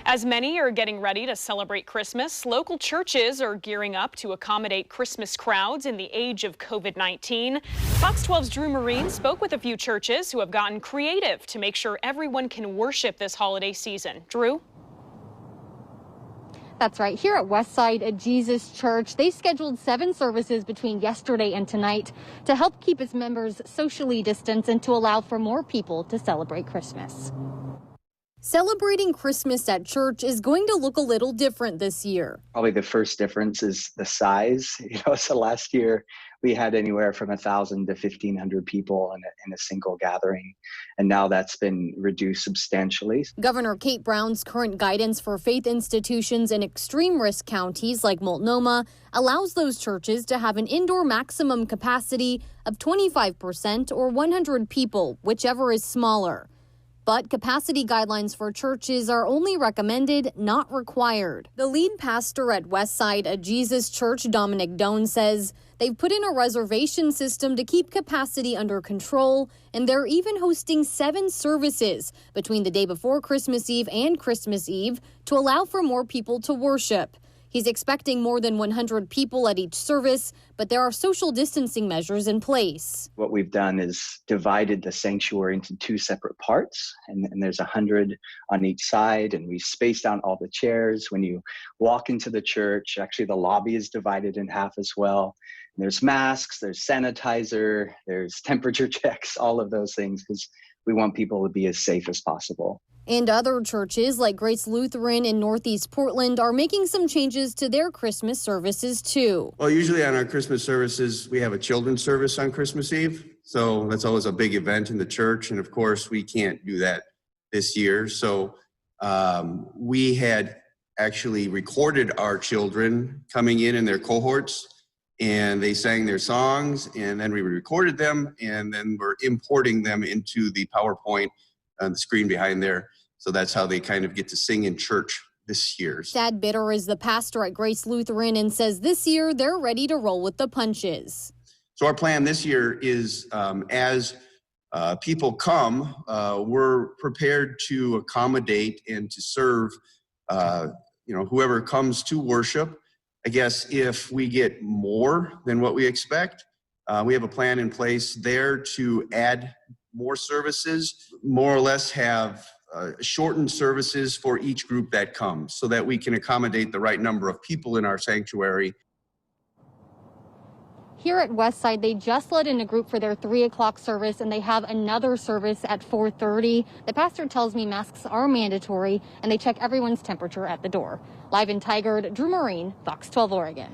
As many are getting ready to celebrate Christmas, local churches are gearing up to accommodate Christmas crowds in the age of COVID-19. Fox 12's Drew Marine spoke with a few churches who have gotten creative to make sure everyone can worship this holiday season. Drew? That's right. Here at Westside Jesus Church, they scheduled 7 services between yesterday and tonight to help keep its members socially distanced and to allow for more people to celebrate Christmas. Celebrating Christmas at church is going to look a little different this year. Probably the first difference is the size. So last year we had anywhere from 1,000 to 1,500 people in a single gathering, and now that's been reduced substantially. Governor Kate Brown's current guidance for faith institutions in extreme risk counties like Multnomah allows those churches to have an indoor maximum capacity of 25% or 100 people, whichever is smaller. But capacity guidelines for churches are only recommended, not required. The lead pastor at Westside Jesus Church, Dominic Doan, says they've put in a reservation system to keep capacity under control, and they're even hosting 7 services between the day before Christmas Eve and Christmas Eve to allow for more people to worship. He's expecting more than 100 people at each service, but there are social distancing measures in place. What we've done is divided the sanctuary into 2 separate parts, and there's 100 on each side, and we spaced out all the chairs. When you walk into the church, actually the lobby is divided in half as well. And there's masks, there's sanitizer, there's temperature checks, all of those things, because we want people to be as safe as possible. And other churches like Grace Lutheran in Northeast Portland are making some changes to their Christmas services too. Well, usually on our Christmas services, we have a children's service on Christmas Eve. So that's always a big event in the church. And of course, we can't do that this year. So we had actually recorded our children coming in their cohorts, and they sang their songs, and then we recorded them, and then we're importing them into the PowerPoint on the screen behind there. So that's how they kind of get to sing in church this year. Thad Bitter is the pastor at Grace Lutheran and says this year they're ready to roll with the punches. So our plan this year is as people come, we're prepared to accommodate and to serve whoever comes to worship. I guess if we get more than what we expect, we have a plan in place there to add more services, more or less have shortened services for each group that comes so that we can accommodate the right number of people in our sanctuary. Here at Westside, they just let in a group for their 3 o'clock service, and they have another service at 4:30. The pastor tells me masks are mandatory, and they check everyone's temperature at the door. Live in Tigard, Drew Marine, Fox 12 Oregon.